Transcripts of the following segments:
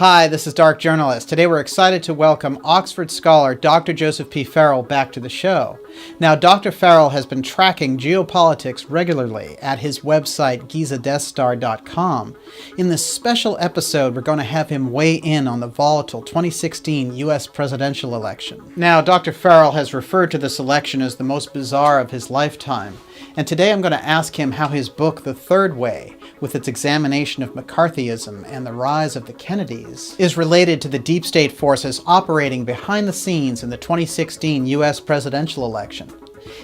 Hi, this is Dark Journalist. Today we're excited to welcome Oxford scholar Dr. Joseph P. Farrell back to the show. Now, Dr. Farrell has been tracking geopolitics regularly at his website, GizaDeathStar.com. In this special episode, we're going to have him weigh in on the volatile 2016 U.S. presidential election. Now, Dr. Farrell has referred to this election as the most bizarre of his lifetime. And today I'm going to ask him how his book, The Third Way, with its examination of McCarthyism and the rise of the Kennedys, is related to the deep state forces operating behind the scenes in the 2016 U.S. presidential election.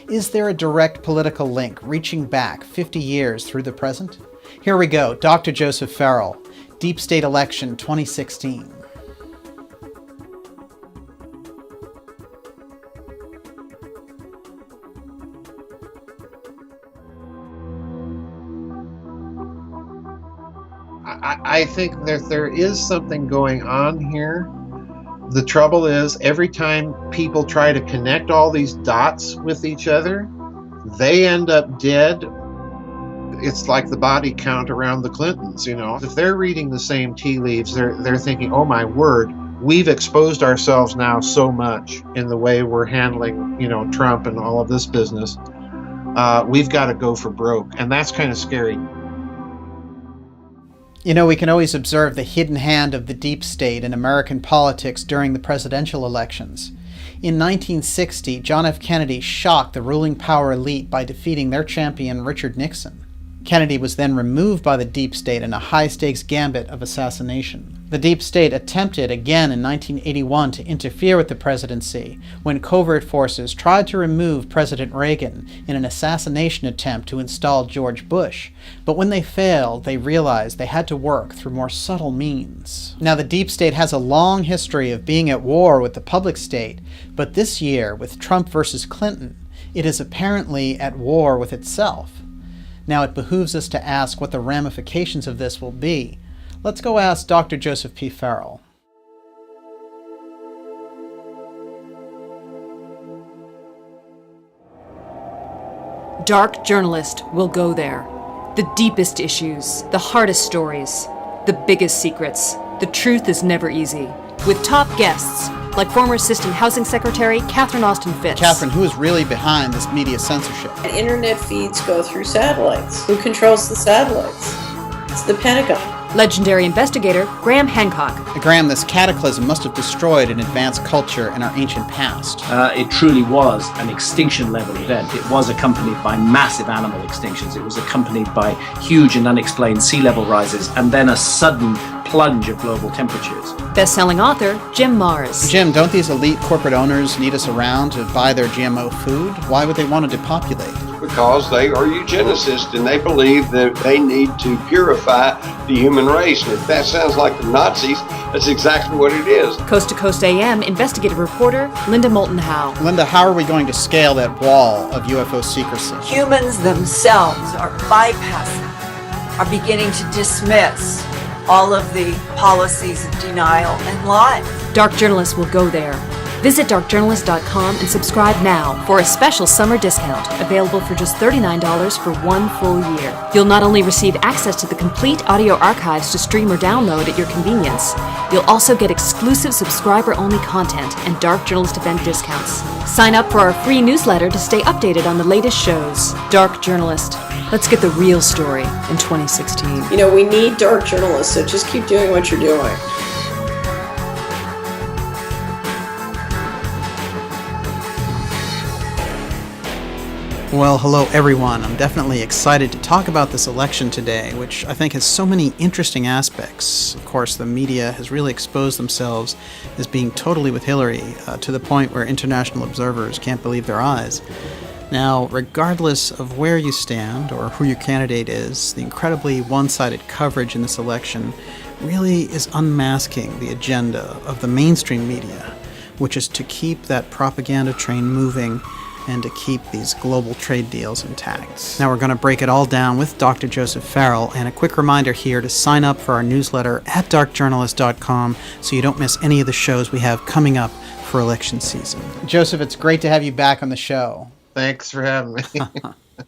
Is there a direct political link reaching back 50 years through the present? Here we go, Dr. Joseph Farrell, Deep State Election 2016. I think that there is something going on here. The trouble is, every time people try to connect all these dots with each other, they end up dead. It's like the body count around the Clintons, you know. If they're reading the same tea leaves, they're thinking, oh my word, we've exposed ourselves now so much in the way we're handling, Trump and all of this business. We've got to go for broke. And that's kind of scary. We can always observe the hidden hand of the deep state in American politics during the presidential elections. In 1960, John F. Kennedy shocked the ruling power elite by defeating their champion, Richard Nixon. Kennedy was then removed by the deep state in a high-stakes gambit of assassination. The deep state attempted again in 1981 to interfere with the presidency when covert forces tried to remove President Reagan in an assassination attempt to install George Bush. But when they failed, they realized they had to work through more subtle means. Now, the deep state has a long history of being at war with the public state, but this year, with Trump versus Clinton, it is apparently at war with itself. Now, it behooves us to ask what the ramifications of this will be. Let's go ask Dr. Joseph P. Farrell. Dark Journalist will go there. The deepest issues, the hardest stories, the biggest secrets. The truth is never easy. With top guests, like former Assistant Housing Secretary Catherine Austin Fitts. Catherine, who is really behind this media censorship? Internet feeds go through satellites. Who controls the satellites? It's the Pentagon. Legendary investigator Graham Hancock. Graham, this cataclysm must have destroyed an advanced culture in our ancient past. It truly was an extinction-level event. It was accompanied by massive animal extinctions. It was accompanied by huge and unexplained sea level rises, and then a sudden plunge of global temperatures. Best-selling author Jim Marrs. Jim, don't these elite corporate owners need us around to buy their GMO food? Why would they want to depopulate? Because they are eugenicists and they believe that they need to purify the human race. And if that sounds like the Nazis, that's exactly what it is. Coast to Coast AM investigative reporter Linda Moulton Howe. Linda, how are we going to scale that wall of UFO secrecy? Humans themselves are bypassing, are beginning to dismiss all of the policies of denial and lies. Dark Journalist will go there. Visit darkjournalist.com and subscribe now for a special summer discount available for just $39 for 1 full year. You'll not only receive access to the complete audio archives to stream or download at your convenience, you'll also get exclusive subscriber-only content and Dark Journalist event discounts. Sign up for our free newsletter to stay updated on the latest shows. Dark Journalist. Let's get the real story in 2016. We need dark journalists, so just keep doing what you're doing. Well, hello everyone. I'm definitely excited to talk about this election today, which I think has so many interesting aspects. Of course, the media has really exposed themselves as being totally with Hillary, to the point where international observers can't believe their eyes. Now, regardless of where you stand or who your candidate is, the incredibly one-sided coverage in this election really is unmasking the agenda of the mainstream media, which is to keep that propaganda train moving and to keep these global trade deals intact. Now we're going to break it all down with Dr. Joseph Farrell, and a quick reminder here to sign up for our newsletter at darkjournalist.com so you don't miss any of the shows we have coming up for election season. Joseph, it's great to have you back on the show. Thanks for having me.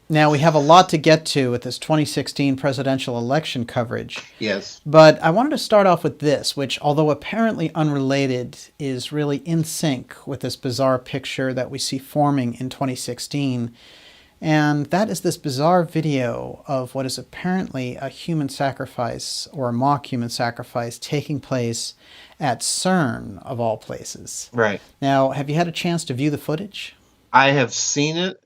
Now, we have a lot to get to with this 2016 presidential election coverage. Yes. But I wanted to start off with this, which, although apparently unrelated, is really in sync with this bizarre picture that we see forming in 2016. And that is this bizarre video of what is apparently a human sacrifice, or a mock human sacrifice, taking place at CERN, of all places. Right. Now, have you had a chance to view the footage? I have seen it.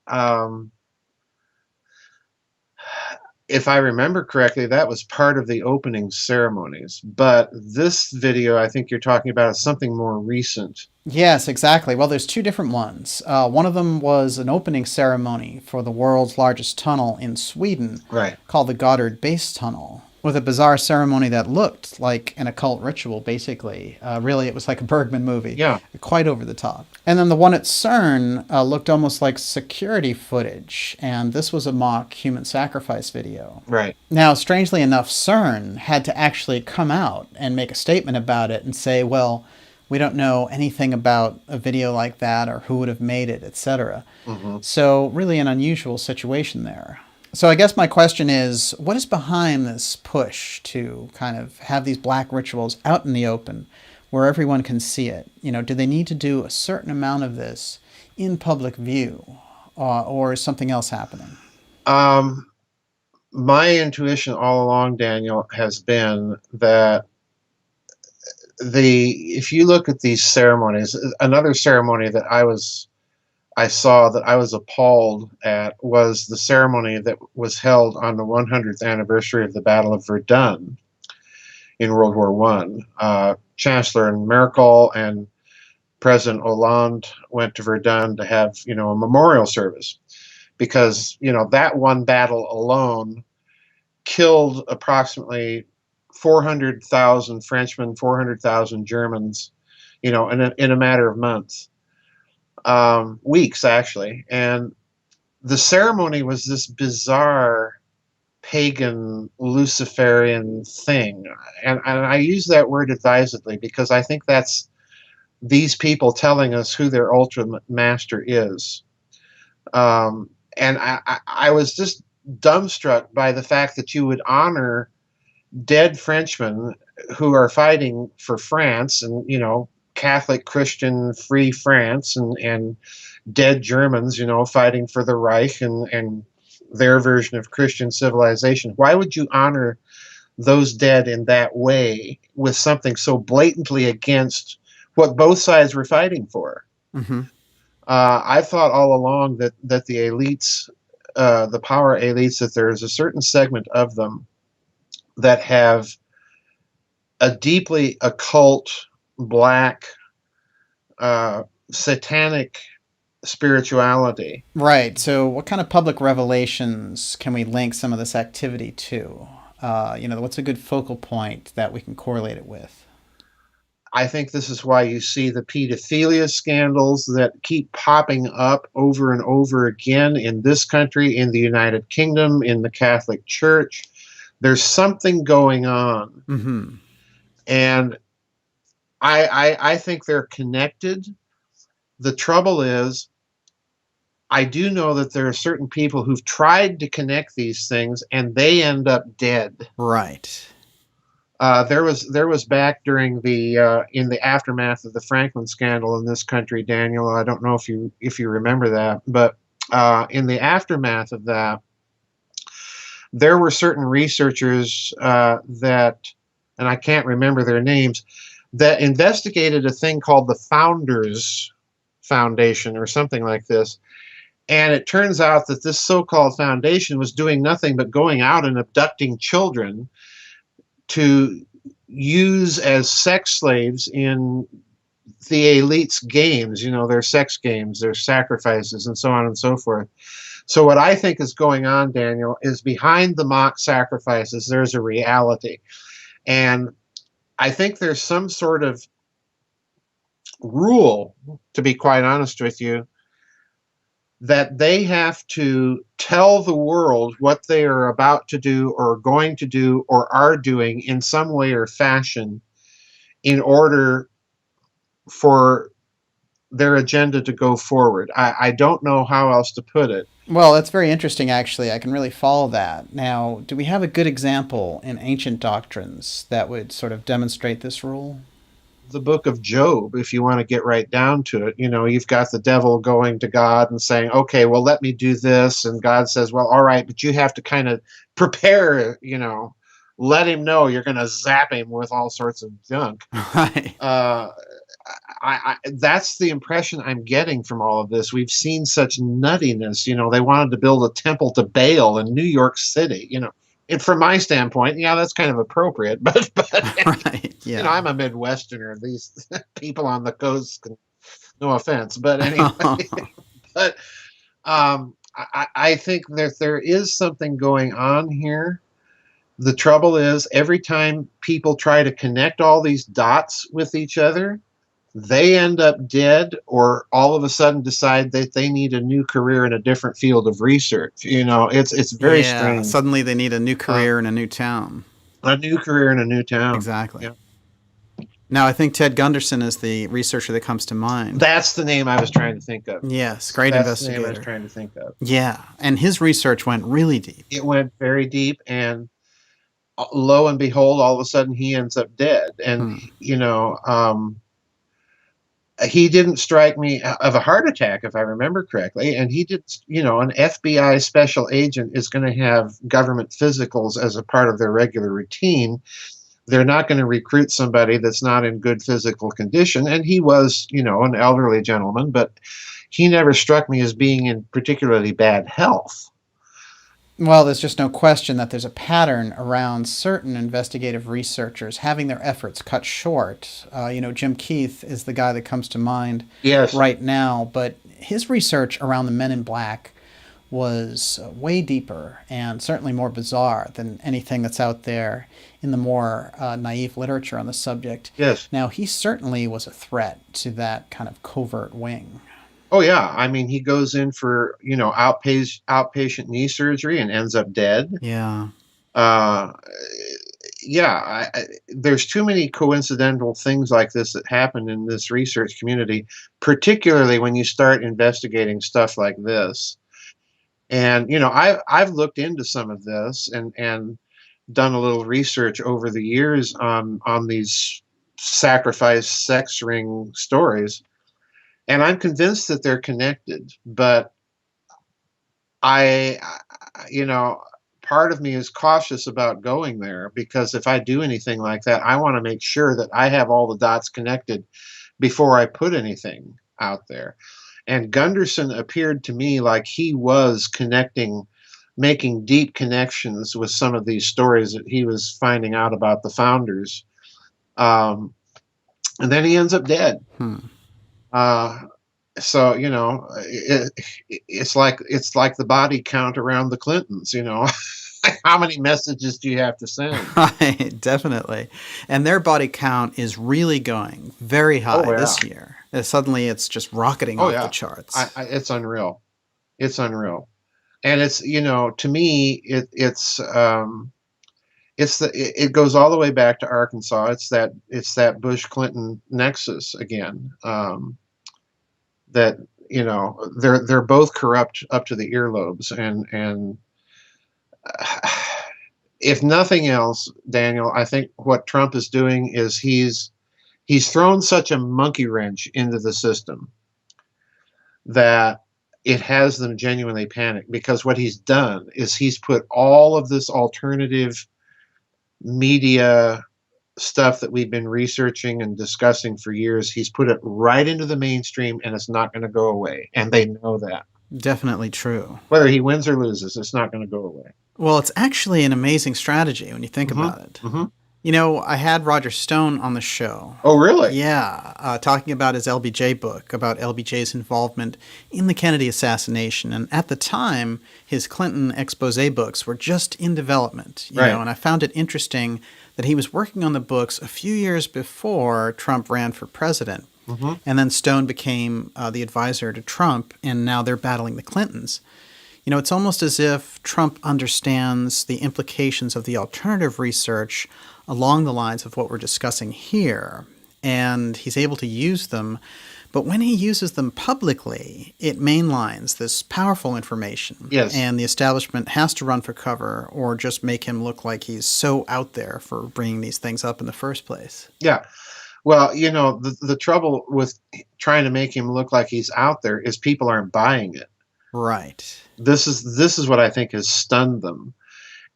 If I remember correctly, that was part of the opening ceremonies. But this video, I think you're talking about, is something more recent. Yes, exactly. Well, there's two different ones. One of them was an opening ceremony for the world's largest tunnel in Sweden, Right. called the Goddard Base Tunnel, with a bizarre ceremony that looked like an occult ritual, basically. Really, it was like a Bergman movie. Yeah. Quite over the top. And then the one at CERN looked almost like security footage, and this was a mock human sacrifice video. Right. Now, strangely enough, CERN had to actually come out and make a statement about it and say, well, we don't know anything about a video like that or who would have made it, etc. Mm-hmm. So really an unusual situation there. So I guess my question is, what is behind this push to kind of have these black rituals out in the open where everyone can see it? You know, do they need to do a certain amount of this in public view, or is something else happening? My intuition all along, Daniel, has been that if you look at these ceremonies, another ceremony that I saw that I was appalled at was the ceremony that was held on the 100th anniversary of the Battle of Verdun in World War I. Chancellor Merkel and President Hollande went to Verdun to have, a memorial service because, that one battle alone killed approximately 400,000 Frenchmen, 400,000 Germans, in a matter of months. Weeks, actually. And the ceremony was this bizarre pagan Luciferian thing. And I use that word advisedly because I think that's these people telling us who their ultimate master is. And I was just dumbstruck by the fact that you would honor dead Frenchmen who are fighting for France and, Catholic, Christian, free France, and dead Germans, fighting for the Reich and their version of Christian civilization. Why would you honor those dead in that way with something so blatantly against what both sides were fighting for? Mm-hmm. I thought all along that the elites, the power elites, that there is a certain segment of them that have a deeply occult, black, satanic spirituality. Right. So what kind of public revelations can we link some of this activity to? What's a good focal point that we can correlate it with? I think this is why you see the pedophilia scandals that keep popping up over and over again in this country, in the United Kingdom, in the Catholic Church. There's something going on. Mm-hmm. And I think they're connected. The trouble is, I do know that there are certain people who've tried to connect these things and they end up dead. Right. There was back during in the aftermath of the Franklin scandal in this country, Daniel. I don't know if you remember that, but in the aftermath of that, there were certain researchers that, and I can't remember their names, that investigated a thing called the Founders Foundation or something like this. And it turns out that this so-called foundation was doing nothing but going out and abducting children to use as sex slaves in the elites' games, their sex games, their sacrifices, and so on and so forth. So what I think is going on, Daniel, is behind the mock sacrifices, there's a reality. And I think there's some sort of rule, to be quite honest with you, that they have to tell the world what they are about to do or going to do or are doing in some way or fashion in order for their agenda to go forward. I don't know how else to put it. Well, that's very interesting, actually. I can really follow that. Now, do we have a good example in ancient doctrines that would sort of demonstrate this rule? The book of Job, if you want to get right down to it, you've got the devil going to God and saying, okay, well, let me do this. And God says, well, all right, but you have to kind of prepare, let him know you're going to zap him with all sorts of junk. Right. That's the impression I'm getting from all of this. We've seen such nuttiness. They wanted to build a temple to Baal in New York City. And from my standpoint, yeah, that's kind of appropriate. But Right. Yeah. I'm a Midwesterner. These people on the coast, no offense, but anyway. But I think that there is something going on here. The trouble is, every time people try to connect all these dots with each other, they end up dead, or all of a sudden decide that they need a new career in a different field of research. It's very strange. Suddenly they need a new career in a new town. A new career in a new town. Exactly. Yeah. Now, I think Ted Gunderson is the researcher that comes to mind. That's the name I was trying to think of. Yes, great That's investigator. the name I was trying to think of. Yeah, and his research went really deep. It went very deep, and lo and behold, all of a sudden he ends up dead. And, he didn't strike me of a heart attack, if I remember correctly. And he did, an FBI special agent is going to have government physicals as a part of their regular routine. They're not going to recruit somebody that's not in good physical condition. And he was, an elderly gentleman, but he never struck me as being in particularly bad health. Well, there's just no question that there's a pattern around certain investigative researchers having their efforts cut short. Jim Keith is the guy that comes to mind right now, but his research around the Men in Black was way deeper and certainly more bizarre than anything that's out there in the more naive literature on the subject. Yes. Now, he certainly was a threat to that kind of covert wing. Oh, yeah. I mean, he goes in for, outpatient knee surgery and ends up dead. Yeah. There's too many coincidental things like this that happen in this research community, particularly when you start investigating stuff like this. And, I've looked into some of this and done a little research over the years on these sacrifice sex ring stories. And I'm convinced that they're connected, but part of me is cautious about going there, because if I do anything like that, I want to make sure that I have all the dots connected before I put anything out there. And Gunderson appeared to me like he was making deep connections with some of these stories that he was finding out about the founders. And then he ends up dead. So it's like the body count around the Clintons. How many messages do you have to send? Right, definitely. And their body count is really going very high this year. Suddenly, it's just rocketing off the charts. It's unreal. It's unreal, and it's to me it goes all the way back to Arkansas. It's that Bush Clinton nexus again. That they're both corrupt up to the earlobes, and if nothing else, Daniel, I think what Trump is doing is he's thrown such a monkey wrench into the system that it has them genuinely panicked, because what he's done is he's put all of this alternative media stuff that we've been researching and discussing for years, he's put it right into the mainstream, and it's not going to go away. And they know that. Definitely true. Whether he wins or loses, it's not going to go away. Well, it's actually an amazing strategy when you think about it. I had Roger Stone on the show. Oh, really? Yeah, talking about his LBJ book, about LBJ's involvement in the Kennedy assassination. And at the time, his Clinton expose books were just in development. You know, and I found it interesting that he was working on the books a few years before Trump ran for president. And then Stone became the advisor to Trump, and now they're battling the Clintons. It's almost as if Trump understands the implications of the alternative research along the lines of what we're discussing here, and he's able to use them. But when he uses them publicly, it mainlines this powerful information. Yes. And the establishment has to run for cover or just make him look like he's so out there for bringing these things up in the first place. Yeah. Well, the trouble with trying to make him look like he's out there is people aren't buying it. Right. This is what I think has stunned them.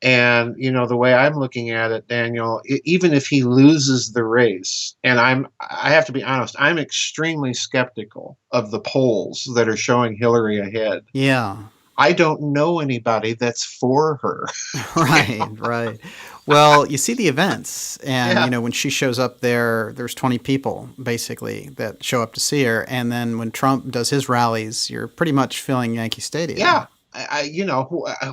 And, the way I'm looking at it, Daniel, even if he loses the race, and I have to be honest, I'm extremely skeptical of the polls that are showing Hillary ahead. Yeah. I don't know anybody that's for her. Right. Well, you see the events, and Yeah. when she shows up there's 20 people basically that show up to see her, and then when Trump does his rallies, you're pretty much filling Yankee Stadium. Yeah.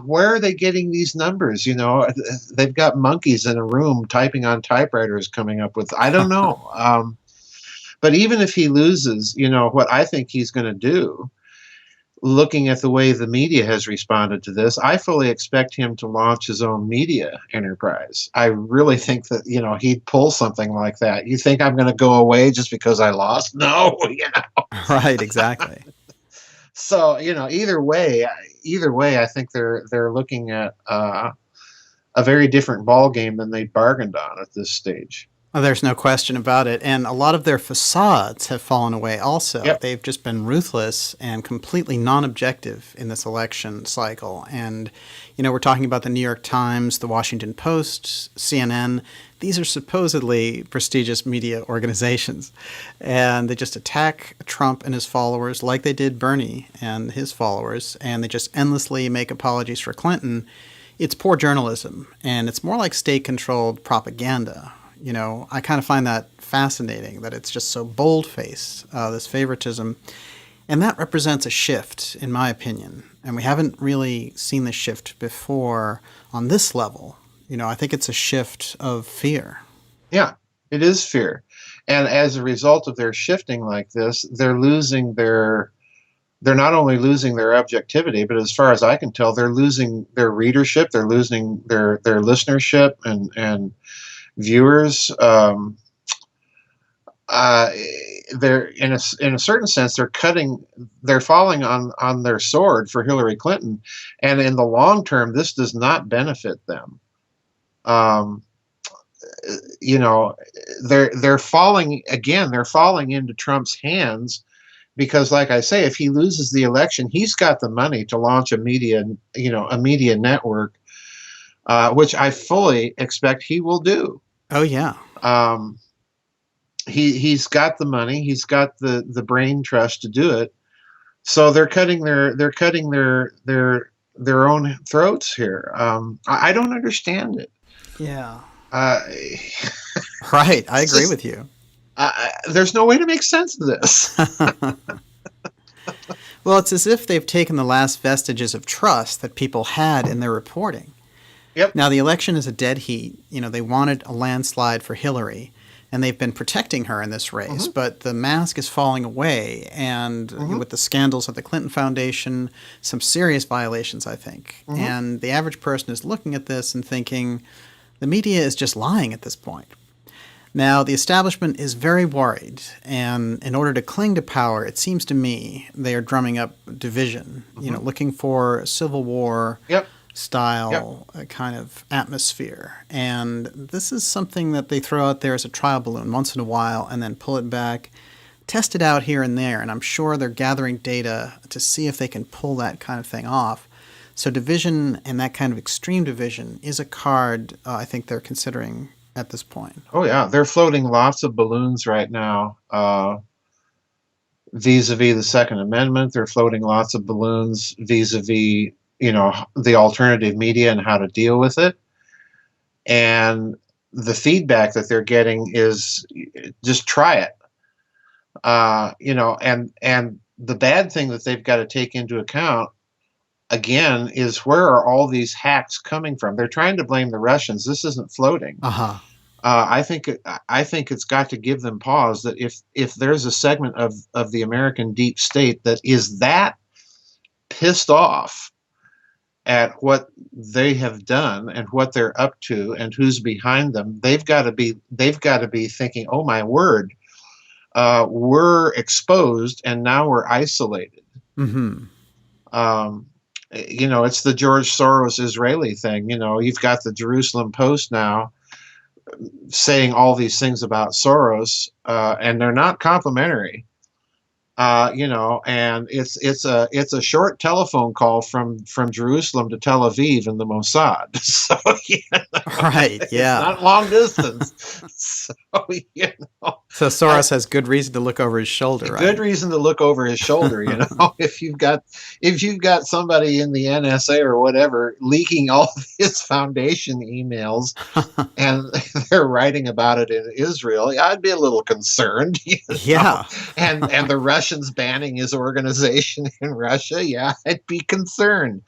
Where are they getting these numbers? They've got monkeys in a room typing on typewriters coming up with, I don't know. But even if he loses, what I think he's going to do, looking at the way the media has responded to this, I fully expect him to launch his own media enterprise. I really think that, he'd pull something like that. You think I'm going to go away just because I lost? No, Right, exactly. So, either way, I think they're looking at a very different ball game than they bargained on at this stage. Oh, there's no question about it. And a lot of their facades have fallen away also. Yep. They've just been ruthless and completely non-objective in this election cycle. And, we're talking about the New York Times, the Washington Post, CNN. These are supposedly prestigious media organizations. And they just attack Trump and his followers like they did Bernie and his followers. And they just endlessly make apologies for Clinton. It's poor journalism. And it's more like state-controlled propaganda. I kind of find that fascinating, that it's just so bold-faced, this favoritism. And that represents a shift, in my opinion. And we haven't really seen the shift before on this level. I think it's a shift of fear. Yeah, it is fear. And as a result of their shifting like this, they're not only losing their objectivity, but as far as I can tell, they're losing their readership, they're losing their listenership and viewers. They're in a certain sense, they're falling on their sword for Hillary Clinton, and in the long term, this does not benefit them. They're falling again. They're falling into Trump's hands because, like I say, if he loses the election, he's got the money to launch a media network, which I fully expect he will do. Oh yeah. He's got the money. He's got the brain trust to do it. So they're cutting their own throats here. I don't understand it. Yeah. Right. I agree with you. There's no way to make sense of this. Well, it's as if they've taken the last vestiges of trust that people had in their reporting. Yep. Now, the election is a dead heat. They wanted a landslide for Hillary, and they've been protecting her in this race. Mm-hmm. But the mask is falling away, and with the scandals at the Clinton Foundation, some serious violations, I think. Mm-hmm. And the average person is looking at this and thinking, the media is just lying at this point. Now, the establishment is very worried, and in order to cling to power, it seems to me they are drumming up division, looking for Civil War style kind of atmosphere. And this is something that they throw out there as a trial balloon once in a while and then pull it back, test it out here and there, and I'm sure they're gathering data to see if they can pull that kind of thing off. So division and that kind of extreme division is a card I think they're considering at this point. Oh, yeah. They're floating lots of balloons right now vis-a-vis the Second Amendment. They're floating lots of balloons vis-a-vis, the alternative media and how to deal with it. And the feedback that they're getting is just try it. And the bad thing that they've got to take into account, again, is where are all these hacks coming from? They're trying to blame the Russians. This isn't floating. Uh-huh. I think it's got to give them pause that if there's a segment of the American deep state that is that pissed off at what they have done and what they're up to and who's behind them, they've got to be thinking, oh my word, were exposed, and now we're isolated. Mm-hmm. It's the George Soros Israeli thing. You've got the Jerusalem Post now saying all these things about Soros, and they're not complimentary. And it's a short telephone call from Jerusalem to Tel Aviv in the Mossad. So Right. it's Yeah. not long distance. So So Soros has good reason to look over his shoulder, right? Good reason to look over his shoulder. If you've got somebody in the NSA or whatever leaking all of his foundation emails, and they're writing about it in Israel, I'd be a little concerned. Yeah. And the Russians banning his organization in Russia, I'd be concerned.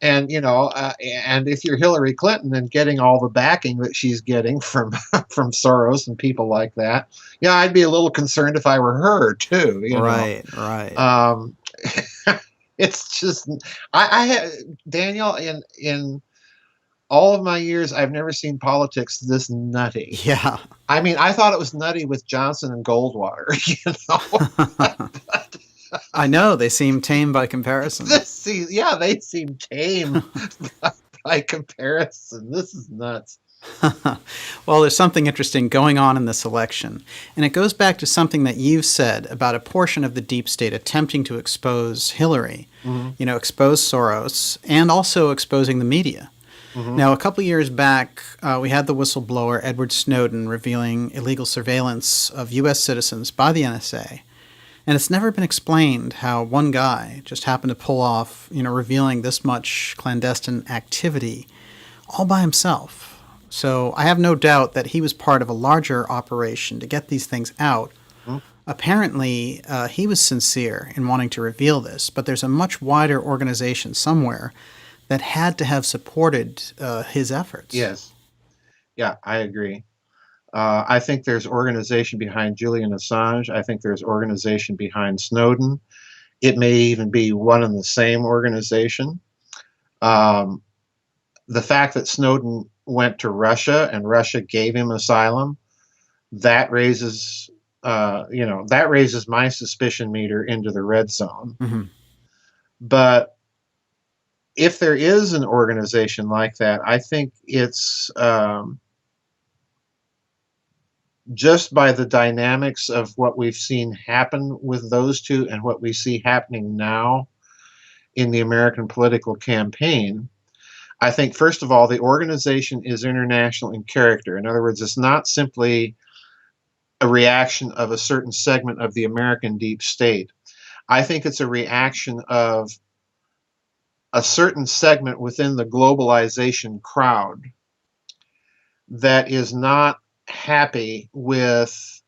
And and if you're Hillary Clinton and getting all the backing that she's getting from Soros and people like that, I'd be a little concerned if I were her too. Right. It's just I have, Daniel, in all of my years, I've never seen politics this nutty. Yeah. I mean, I thought it was nutty with Johnson and Goldwater. I know they seem tame by comparison. They seem tame by comparison. This is nuts. Well, there's something interesting going on in this election, and it goes back to something that you've said about a portion of the deep state attempting to expose Hillary, expose Soros, and also exposing the media. Mm-hmm. Now, a couple of years back, we had the whistleblower Edward Snowden revealing illegal surveillance of U.S. citizens by the NSA. And it's never been explained how one guy just happened to pull off, revealing this much clandestine activity all by himself. So I have no doubt that he was part of a larger operation to get these things out. Mm-hmm. Apparently, he was sincere in wanting to reveal this, but there's a much wider organization somewhere that had to have supported his efforts. Yes. Yeah, I agree. I think there's organization behind Julian Assange. I think there's organization behind Snowden. It may even be one and the same organization. The fact that Snowden went to Russia and Russia gave him asylum, that raises my suspicion meter into the red zone. Mm-hmm. But if there is an organization like that, I think it's just by the dynamics of what we've seen happen with those two and what we see happening now in the American political campaign. I think, first of all, the organization is international in character. In other words, it's not simply a reaction of a certain segment of the American deep state. I think it's a reaction of a certain segment within the globalization crowd that is not happy with,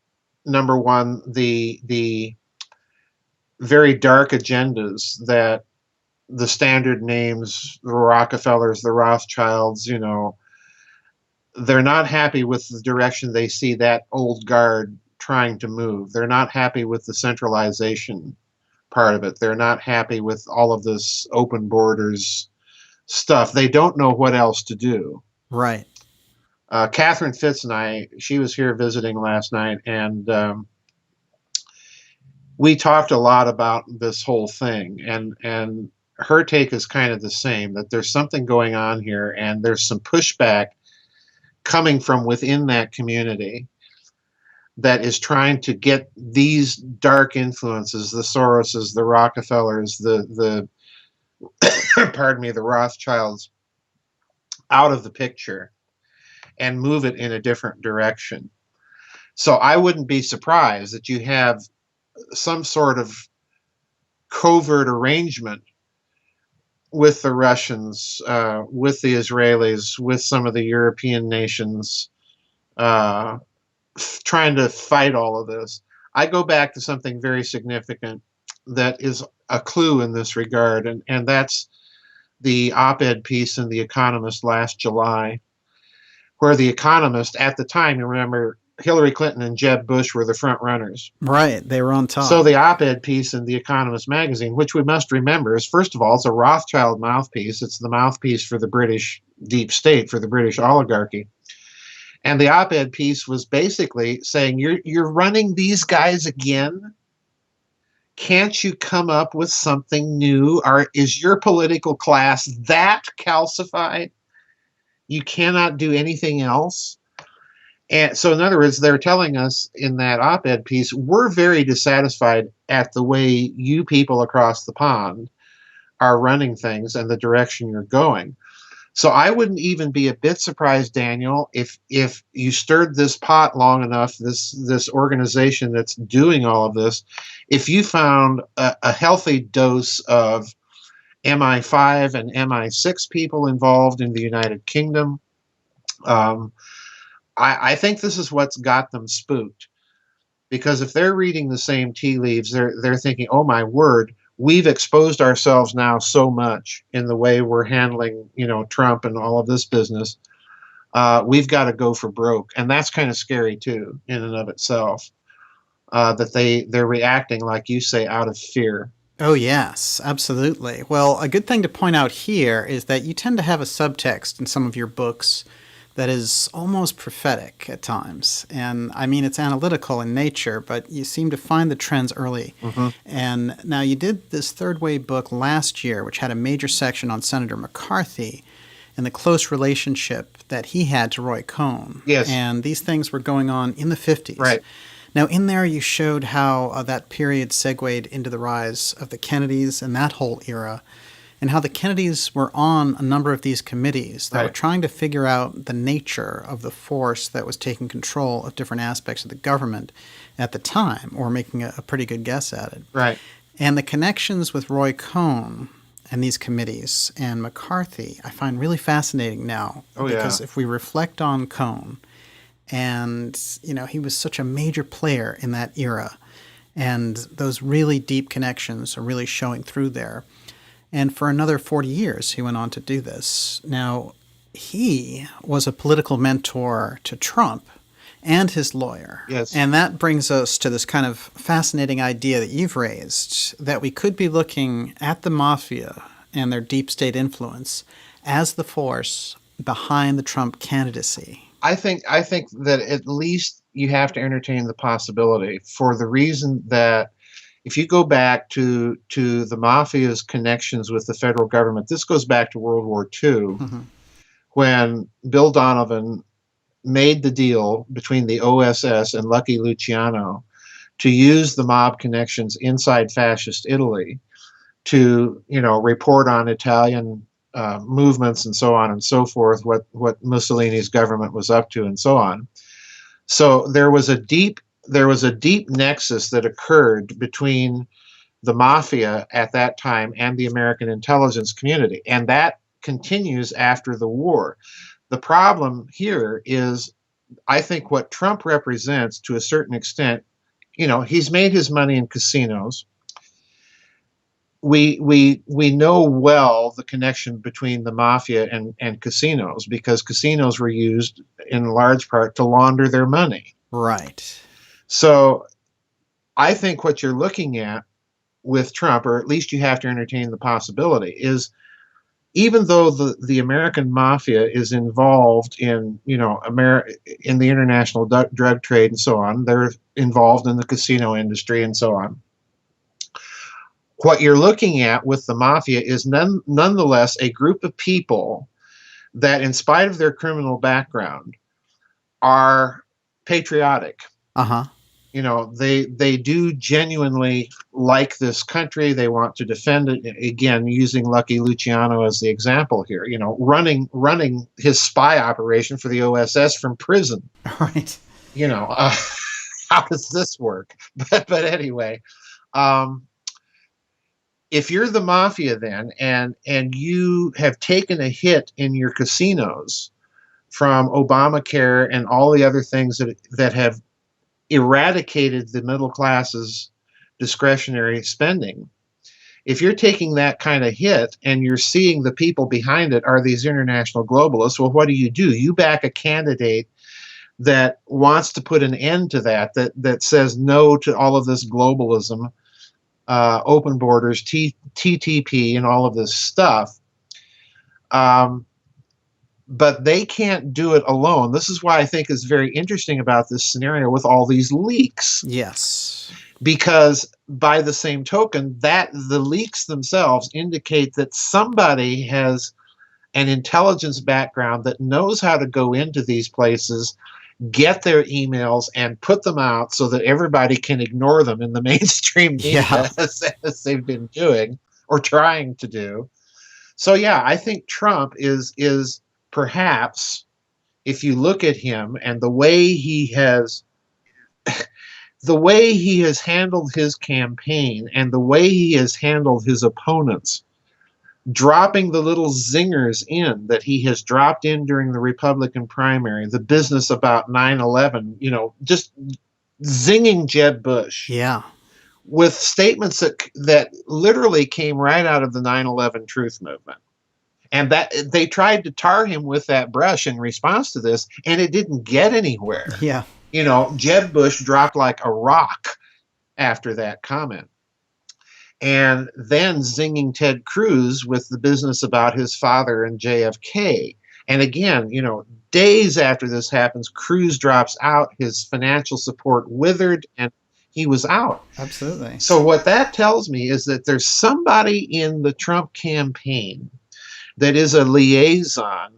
number one, the very dark agendas that the standard names, the Rockefellers, the Rothschilds, they're not happy with the direction they see that old guard trying to move. They're not happy with the centralization part of it. They're not happy with all of this open borders stuff. They don't know what else to do. Right. Catherine Fitz and she was here visiting last night, and we talked a lot about this whole thing, and her take is kind of the same, that there's something going on here, and there's some pushback coming from within that community that is trying to get these dark influences, the Soroses, the Rockefellers, the the Rothschilds, out of the picture and move it in a different direction. So I wouldn't be surprised that you have some sort of covert arrangement with the Russians, with the Israelis, with some of the European nations, trying to fight all of this. I go back to something very significant that is a clue in this regard, and that's the op-ed piece in The Economist last July, where The Economist, at the time, you remember, Hillary Clinton and Jeb Bush were the front runners. Right, they were on top. So the op-ed piece in The Economist magazine, which we must remember is, first of all, it's a Rothschild mouthpiece. It's the mouthpiece for the British deep state, for the British oligarchy. And the op-ed piece was basically saying, you're running these guys again? Can't you come up with something new? Is your political class that calcified? You cannot do anything else? And so, in other words, they're telling us in that op-ed piece, we're very dissatisfied at the way you people across the pond are running things and the direction you're going. So I wouldn't even be a bit surprised, Daniel, if you stirred this pot long enough, this organization that's doing all of this, if you found a healthy dose of MI5 and MI6 people involved in the United Kingdom, I think this is what's got them spooked. Because if they're reading the same tea leaves, they're thinking, oh my word, we've exposed ourselves now so much in the way we're handling, Trump and all of this business. We've got to go for broke. And that's kind of scary too, in and of itself, that they're reacting, like you say, out of fear. Oh, yes, absolutely. Well, a good thing to point out here is that you tend to have a subtext in some of your books that is almost prophetic at times. And I mean, it's analytical in nature, but you seem to find the trends early. Mm-hmm. And now you did this Third Way book last year, which had a major section on Senator McCarthy and the close relationship that he had to Roy Cohn. Yes. And these things were going on in the 50s. Right. Now, in there, you showed how that period segued into the rise of the Kennedys and that whole era, and how the Kennedys were on a number of these committees that were trying to figure out the nature of the force that was taking control of different aspects of the government at the time, or making a pretty good guess at it. Right. And the connections with Roy Cohn and these committees and McCarthy, I find really fascinating now. Because if we reflect on Cohn, and, he was such a major player in that era, and those really deep connections are really showing through there. And for another 40 years, he went on to do this. Now, he was a political mentor to Trump and his lawyer. Yes. And that brings us to this kind of fascinating idea that you've raised, that we could be looking at the mafia and their deep state influence as the force behind the Trump candidacy. I think that at least you have to entertain the possibility, for the reason that if you go back to the mafia's connections with the federal government, this goes back to World War II, when Bill Donovan made the deal between the OSS and Lucky Luciano to use the mob connections inside fascist Italy to, report on Italian movements and so on and so forth, what Mussolini's government was up to and so on. So there was a deep nexus that occurred between the mafia at that time and the American intelligence community, and that continues after the war. The problem here is, I think, what Trump represents to a certain extent. He's made his money in casinos. We know well the connection between the mafia and casinos, because casinos were used in large part to launder their money. Right. So I think what you're looking at with Trump, or at least you have to entertain the possibility, is even though the American mafia is involved in, in the international drug trade and so on, they're involved in the casino industry and so on. What you're looking at with the mafia is nonetheless a group of people that, in spite of their criminal background, are patriotic. Uh-huh. They do genuinely like this country. They want to defend it. Again, using Lucky Luciano as the example here, running his spy operation for the OSS from prison. Right. How does this work? But anyway, if you're the mafia then, and you have taken a hit in your casinos from Obamacare and all the other things that have eradicated the middle class's discretionary spending, if you're taking that kind of hit and you're seeing the people behind it are these international globalists, well, what do? You back a candidate that wants to put an end to that says no to all of this globalism, open borders, TTP, and all of this stuff. but they can't do it alone. This is why I think is very interesting about this scenario with all these leaks. Yes. Because by the same token, that the leaks themselves indicate that somebody has an intelligence background that knows how to go into these places, get their emails, and put them out so that everybody can ignore them in the mainstream media, Yeah. as they've been doing or trying to do. So yeah, I think Trump is perhaps, if you look at him and the way he has handled his campaign and the way he has handled his opponents, dropping the little zingers in that he has dropped in during the Republican primary, the business about 9/11, just zinging Jeb Bush. Yeah. With statements that literally came right out of the 9/11 truth movement. And that they tried to tar him with that brush in response to this, and it didn't get anywhere. Yeah. Jeb Bush dropped like a rock after that comment. And then zinging Ted Cruz with the business about his father and JFK. And again, days after this happens, Cruz drops out, his financial support withered, and he was out. Absolutely. So what that tells me is that there's somebody in the Trump campaign that is a liaison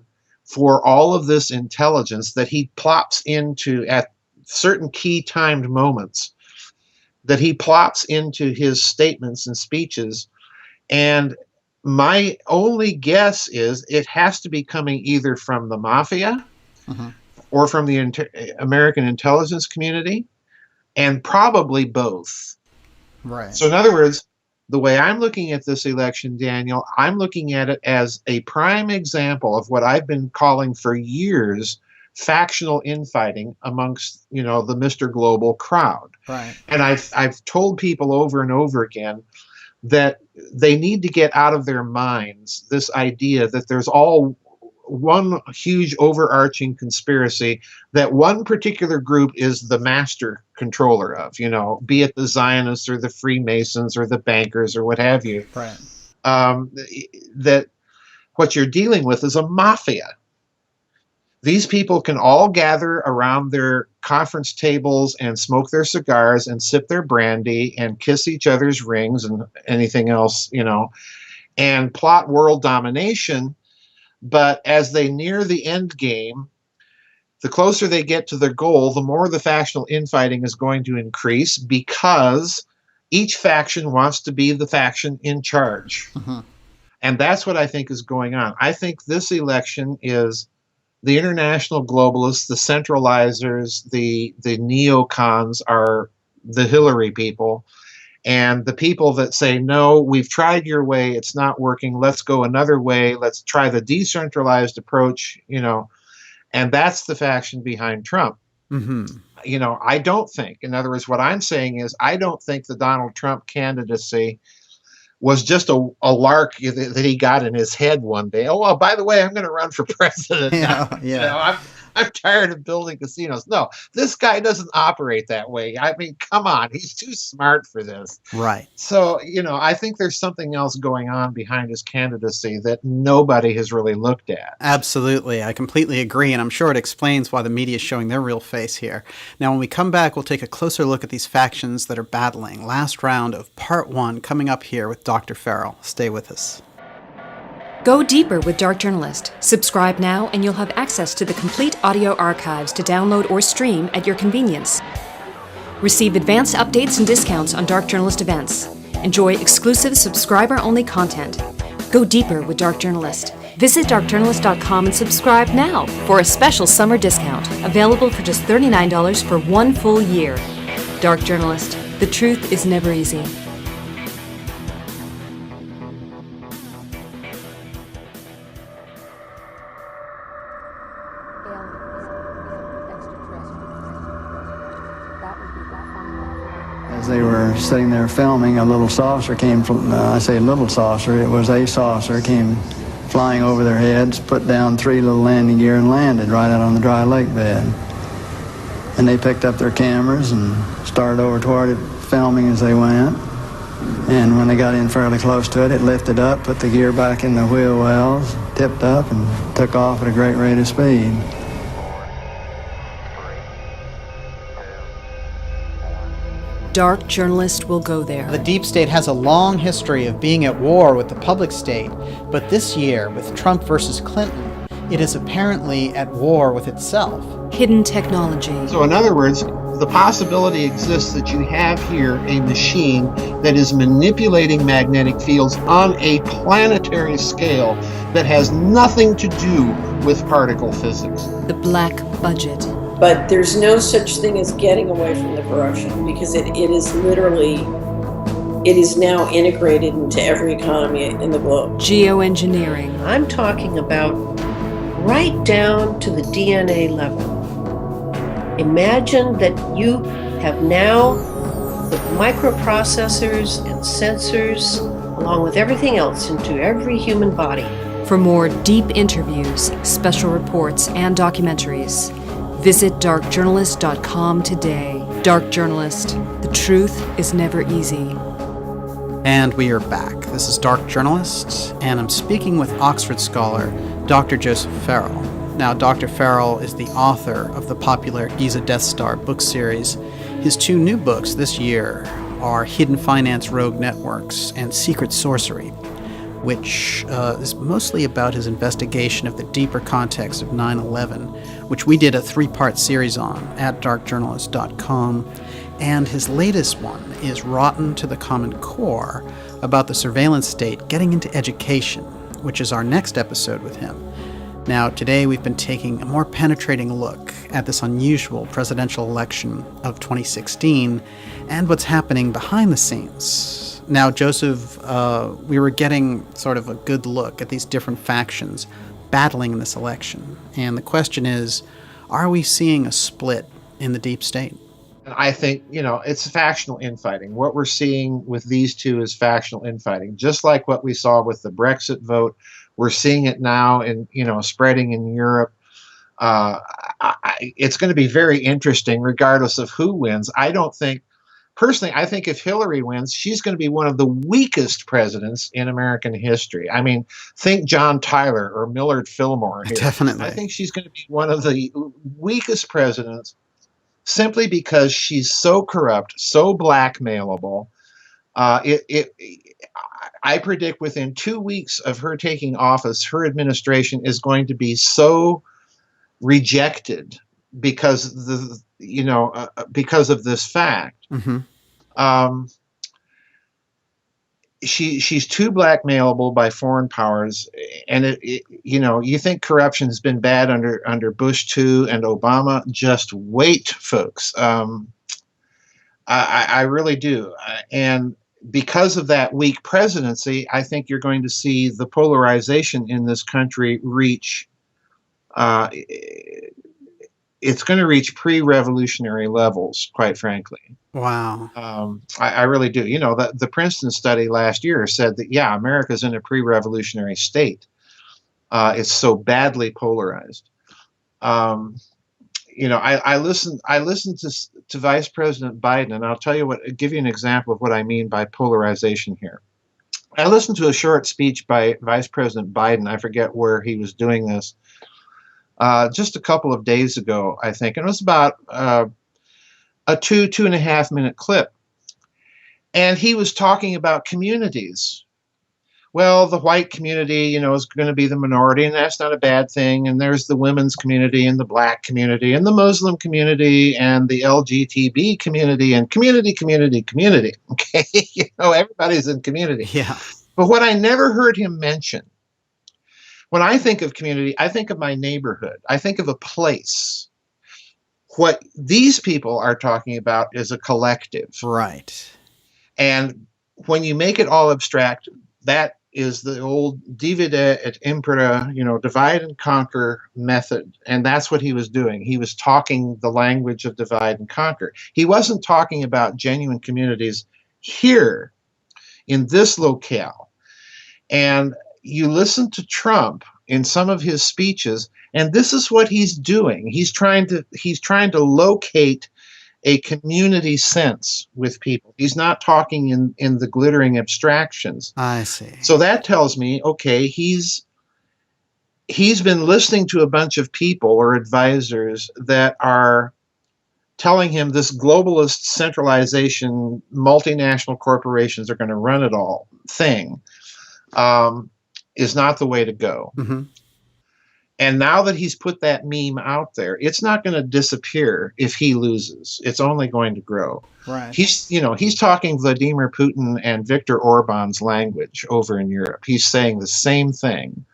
for all of this intelligence that he plops into at certain key timed moments, that he plops into his statements and speeches. And my only guess is it has to be coming either from the mafia or from the American intelligence community, and probably both. Right. So in other words, the way I'm looking at this election, Daniel, I'm looking at it as a prime example of what I've been calling for years factional infighting amongst, the Mr. Global crowd. Right. And I've told people over and over again that they need to get out of their minds this idea that there's all one huge overarching conspiracy that one particular group is the master controller of, be it the Zionists or the Freemasons or the bankers or what have you. Right. That what you're dealing with is a mafia. These people can all gather around their conference tables and smoke their cigars and sip their brandy and kiss each other's rings and anything else, and plot world domination. But as they near the end game, the closer they get to their goal, the more the factional infighting is going to increase, because each faction wants to be the faction in charge. And that's what I think is going on. I think this election is the international globalists, the centralizers, the neocons are the Hillary people. And the people that say, no, we've tried your way, it's not working, let's go another way, let's try the decentralized approach, and that's the faction behind Trump. I don't think, in other words, what I'm saying is, I don't think the Donald Trump candidacy was just a lark that he got in his head one day. Oh, well, by the way, I'm going to run for president. Yeah. I'm tired of building casinos. No, this guy doesn't operate that way. I mean, come on. He's too smart for this. Right. So, I think there's something else going on behind his candidacy that nobody has really looked at. Absolutely. I completely agree, and I'm sure it explains why the media is showing their real face here. Now, when we come back, we'll take a closer look at these factions that are battling. Last round of part 1 coming up here with Dr. Farrell. Stay with us. Go deeper with Dark Journalist. Subscribe now and you'll have access to the complete audio archives to download or stream at your convenience. Receive advanced updates and discounts on Dark Journalist events. Enjoy exclusive subscriber-only content. Go deeper with Dark Journalist. Visit darkjournalist.com and subscribe now for a special summer discount, available for just $39 for 1 full year. Dark Journalist. The truth is never easy. As they were sitting there filming, a little saucer came from, I say little saucer, it was a saucer, came flying over their heads, put down 3 little landing gear and landed right out on the dry lake bed. And they picked up their cameras and started over toward it, filming as they went. And when they got in fairly close to it, it lifted up, put the gear back in the wheel wells, tipped up and took off at a great rate of speed. Dark journalist will go there. The deep state has a long history of being at war with the public state, but this year, with Trump versus Clinton, it is apparently at war with itself. Hidden technology. So in other words, the possibility exists that you have here a machine that is manipulating magnetic fields on a planetary scale that has nothing to do with particle physics. The black budget. But there's no such thing as getting away from the corruption, because it is literally, it is now integrated into every economy in the globe. Geoengineering. I'm talking about right down to the DNA level. Imagine that you have now the microprocessors and sensors, along with everything else, into every human body. For more deep interviews, special reports, and documentaries, visit darkjournalist.com today. Dark Journalist, the truth is never easy. And we are back. This is Dark Journalist, and I'm speaking with Oxford scholar Dr. Joseph Farrell. Now, Dr. Farrell is the author of the popular Giza Death Star book series. His two new books this year are Hidden Finance Rogue Networks and Secret Sorcery, which is mostly about his investigation of the deeper context of 9/11, which we did a 3-part series on at darkjournalist.com. And his latest one is Rotten to the Common Core, about the surveillance state getting into education, which is our next episode with him. Now, today we've been taking a more penetrating look at this unusual presidential election of 2016 and what's happening behind the scenes. Now, Joseph, we were getting sort of a good look at these different factions battling in this election. And the question is, are we seeing a split in the deep state? I think, it's factional infighting. What we're seeing with these two is factional infighting, just like what we saw with the Brexit vote. We're seeing it now in, spreading in Europe. It's going to be very interesting regardless of who wins. Personally, I think if Hillary wins, she's going to be one of the weakest presidents in American history. I mean, think John Tyler or Millard Fillmore here. Definitely. I think she's going to be one of the weakest presidents simply because she's so corrupt, so blackmailable. I predict within 2 weeks of her taking office, her administration is going to be so rejected because because of this fact. Mm-hmm. She's too blackmailable by foreign powers, and you think corruption has been bad under Bush 2 and Obama. Just wait, folks. I really do, and because of that weak presidency, I think you're going to see the polarization in this country reach. It's going to reach pre-revolutionary levels, quite frankly. Wow. I really do. The Princeton study last year said that, America's in a pre-revolutionary state. It's so badly polarized. I listened to Vice President Biden, and I'll give you an example of what I mean by polarization here. I listened to a short speech by Vice President Biden. I forget where he was doing this. Just a couple of days ago, I think, and it was about a 2.5 minute clip. And he was talking about communities. Well, the white community, is going to be the minority, and that's not a bad thing. And there's the women's community and the black community and the Muslim community and the LGTB community and community. Okay. Everybody's in community. Yeah. But what I never heard him mention, when I think of community, I think of my neighborhood. I think of a place. What these people are talking about is a collective. Right. And when you make it all abstract, that is the old divide et impera, divide and conquer method. And that's what he was doing. He was talking the language of divide and conquer. He wasn't talking about genuine communities here in this locale. And you listen to Trump in some of his speeches, and this is what he's doing. He's trying to locate a community sense with people. He's not talking in the glittering abstractions. I see. So that tells me, okay, he's he's been listening to a bunch of people or advisors that are telling him this globalist centralization, multinational corporations are going to run it all thing is not the way to go. Mm-hmm. And now that he's put that meme out there, it's not going to disappear if he loses. It's only going to grow. Right. He's talking Vladimir Putin and Viktor Orban's language over in Europe. He's saying the same thing.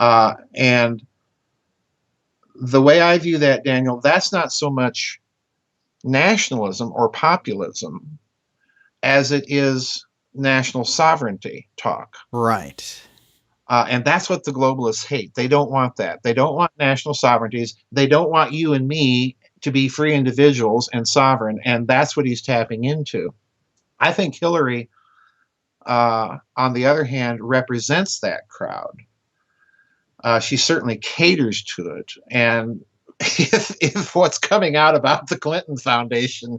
And the way I view that, Daniel, that's not so much nationalism or populism as it is national sovereignty talk. Right. And that's what the globalists hate. They don't want that. They don't want national sovereignties. They don't want you and me to be free individuals and sovereign. And that's what he's tapping into. I think Hillary, on the other hand, represents that crowd. She certainly caters to it. And if what's coming out about the Clinton Foundation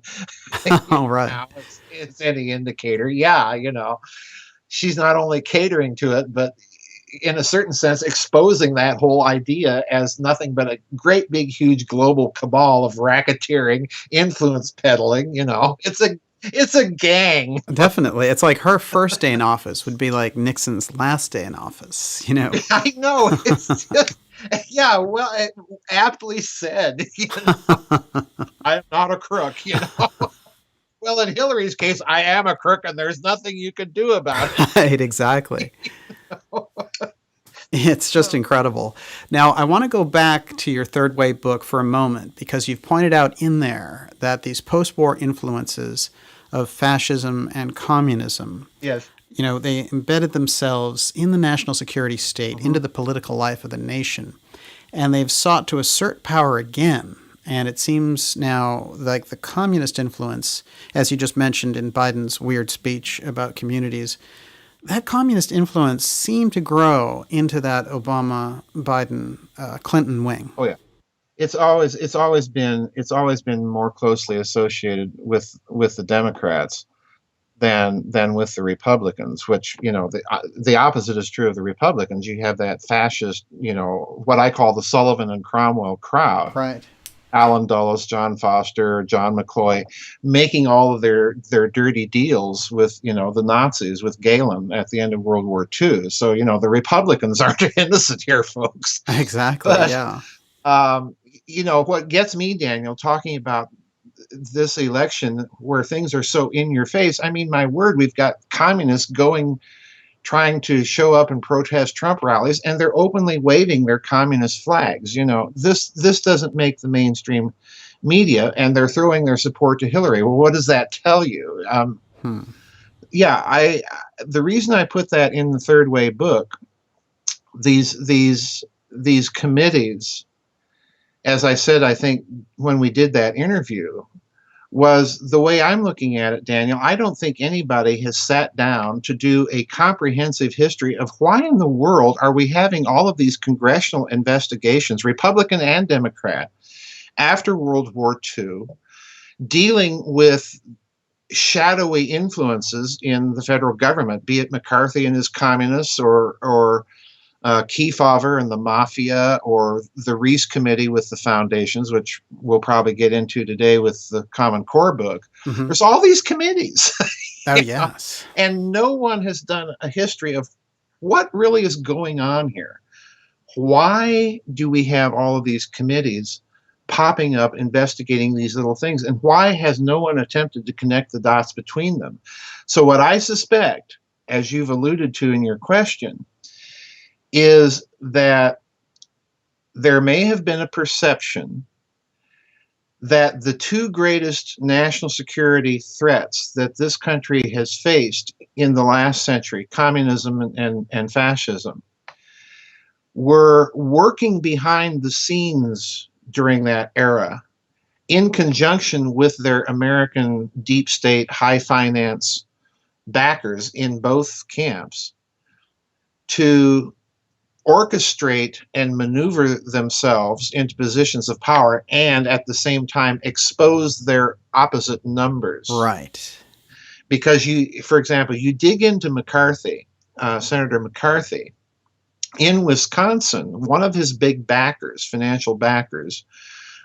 right. now is any indicator, she's not only catering to it, but in a certain sense, exposing that whole idea as nothing but a great big, huge global cabal of racketeering, influence peddling. It's a gang. Definitely. It's like her first day in office would be like Nixon's last day in office, I know. It's just, aptly said. I'm not a crook, Well, in Hillary's case, I am a crook, and there's nothing you can do about it. Right, exactly. It's just incredible. Now, I want to go back to your Third Way book for a moment, because you've pointed out in there that these post-war influences of fascism and communism, yes, they embedded themselves in the national security state, into the political life of the nation, and they've sought to assert power again. And it seems now like the communist influence, as you just mentioned in Biden's weird speech about communities, that communist influence seemed to grow into that Obama, Biden, Clinton wing. Oh yeah, it's always been more closely associated with the Democrats than with the Republicans. Which the opposite is true of the Republicans. You have that fascist, what I call the Sullivan and Cromwell crowd. Right. Alan Dulles, John Foster, John McCloy, making all of their dirty deals with, the Nazis, with Galen at the end of World War II. So, the Republicans aren't innocent here, folks. Exactly, but, yeah. What gets me, Daniel, talking about this election where things are so in your face, I mean, my word, we've got communists trying to show up and protest Trump rallies, and they're openly waving their communist flags. This doesn't make the mainstream media, and they're throwing their support to Hillary. Well, what does that tell you? The reason I put that in the Third Way book, these committees, as I said, I think when we did that interview, was the way I'm looking at it, Daniel. I don't think anybody has sat down to do a comprehensive history of why in the world are we having all of these congressional investigations, Republican and Democrat, after World War II, dealing with shadowy influences in the federal government, be it McCarthy and his communists or Kefauver and the mafia, or the Reese Committee with the foundations, which we'll probably get into today with the Common Core book. Mm-hmm. There's all these committees. Oh, yes. And no one has done a history of what really is going on here. Why do we have all of these committees popping up, investigating these little things? And why has no one attempted to connect the dots between them? So what I suspect, as you've alluded to in your question, is that there may have been a perception that the two greatest national security threats that this country has faced in the last century, communism and fascism, were working behind the scenes during that era in conjunction with their American deep state, high finance backers in both camps to orchestrate and maneuver themselves into positions of power and at the same time expose their opposite numbers. Right. Because for example, you dig into McCarthy, Senator McCarthy, in Wisconsin, one of his big backers, financial backers,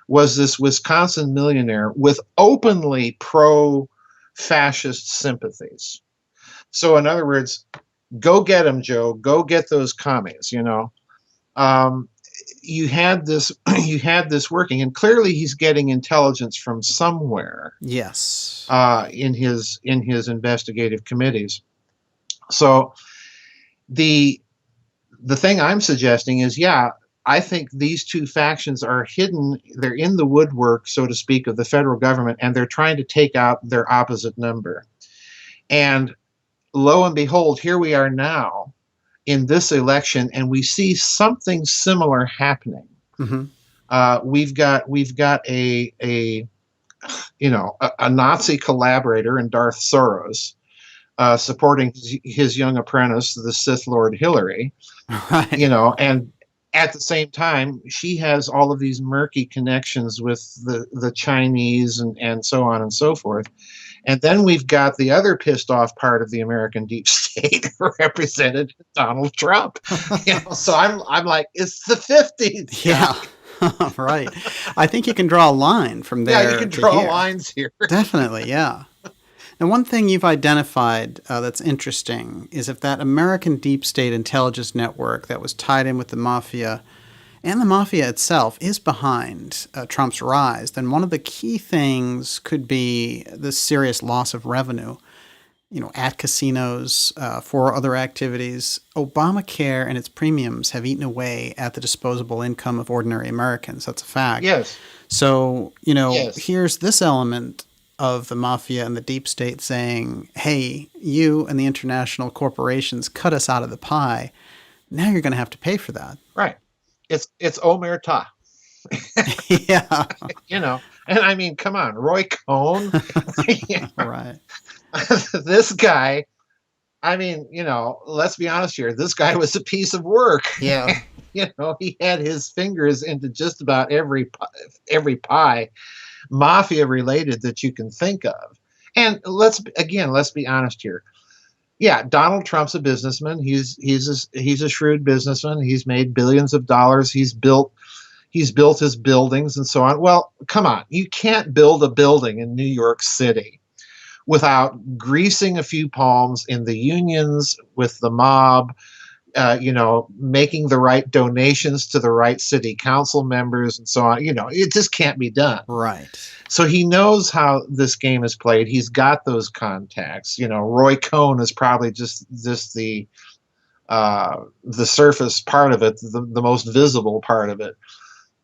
was this Wisconsin millionaire with openly pro-fascist sympathies. So in other words, go get them, Joe. Go get those commies, you know. You had this working, and clearly he's getting intelligence from somewhere. Yes. In his investigative committees. So the thing I'm suggesting is, yeah, I think these two factions are hidden. They're in the woodwork, so to speak, of the federal government, and they're trying to take out their opposite number. And lo and behold, here we are now in this election, and we see something similar happening. Mm-hmm. We've got a Nazi collaborator in Darth Soros supporting his young apprentice, the Sith Lord Hillary. Right. You know, and at the same time, she has all of these murky connections with the Chinese and so on and so forth. And then we've got the other pissed off part of the American deep state represented Donald Trump. You know, so I'm like, it's the 50s. Yeah. Right. I think you can draw a line from there. Yeah, you can draw lines here. Definitely, yeah. Now, one thing you've identified that's interesting is if that American deep state intelligence network that was tied in with the mafia and the mafia itself is behind Trump's rise, then one of the key things could be this serious loss of revenue, you know, at casinos, for other activities. Obamacare and its premiums have eaten away at the disposable income of ordinary Americans. That's a fact. Yes. So, you know, Yes. Here's this element of the mafia and the deep state saying, hey, you and the international corporations cut us out of the pie. Now you're going to have to pay for that. Right. It's omerta. Yeah. You know, and I mean, come on, Roy Cohn. Right. This guy, I mean, you know, let's be honest here. This guy was a piece of work. Yeah. You know, he had his fingers into just about every pie, mafia related, that you can think of. And let's be honest here. Yeah, Donald Trump's a businessman. He's a shrewd businessman. He's made billions of dollars. He's built his buildings and so on. Well, come on. You can't build a building in New York City without greasing a few palms in the unions, with the mob, you know, making the right donations to the right city council members and so on. You know, it just can't be done. Right. So he knows how this game is played. He's got those contacts. You know, Roy Cohn is probably just the surface part of it, the most visible part of it.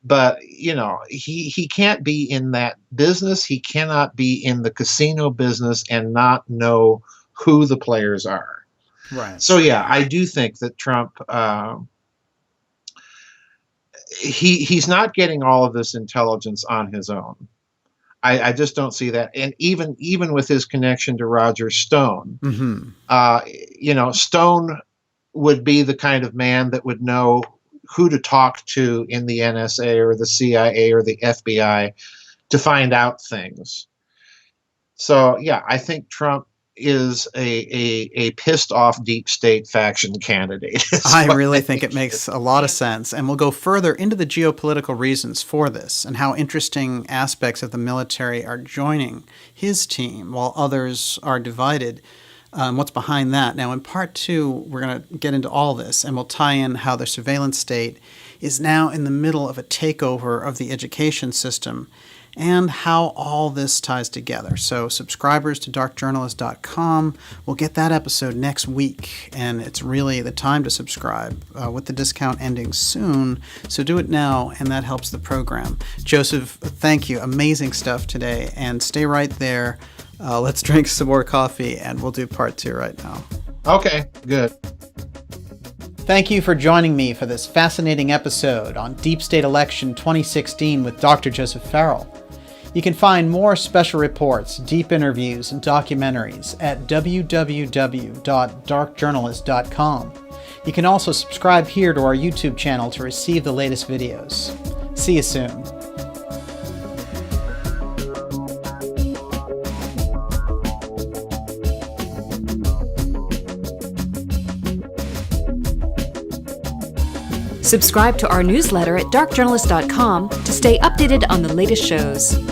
But, you know, he can't be in that business. He cannot be in the casino business and not know who the players are. Right. So, yeah, I do think that Trump, he's not getting all of this intelligence on his own. I just don't see that. And even with his connection to Roger Stone, Mm-hmm. You know, Stone would be the kind of man that would know who to talk to in the NSA or the CIA or the FBI to find out things. So, yeah, I think Trump is a pissed off deep state faction candidate. I really think it makes a lot of sense. And we'll go further into the geopolitical reasons for this and how interesting aspects of the military are joining his team while others are divided. What's behind that? Now, in part two, we're going to get into all this, and we'll tie in how the surveillance state is now in the middle of a takeover of the education system and how all this ties together. So subscribers to darkjournalist.com will get that episode next week, and it's really the time to subscribe with the discount ending soon. So do it now, and that helps the program. Joseph, thank you. Amazing stuff today, and stay right there. Let's drink some more coffee, and we'll do part two right now. Okay, good. Thank you for joining me for this fascinating episode on Deep State Election 2016 with Dr. Joseph Farrell. You can find more special reports, deep interviews, and documentaries at www.darkjournalist.com. You can also subscribe here to our YouTube channel to receive the latest videos. See you soon. Subscribe to our newsletter at darkjournalist.com to stay updated on the latest shows.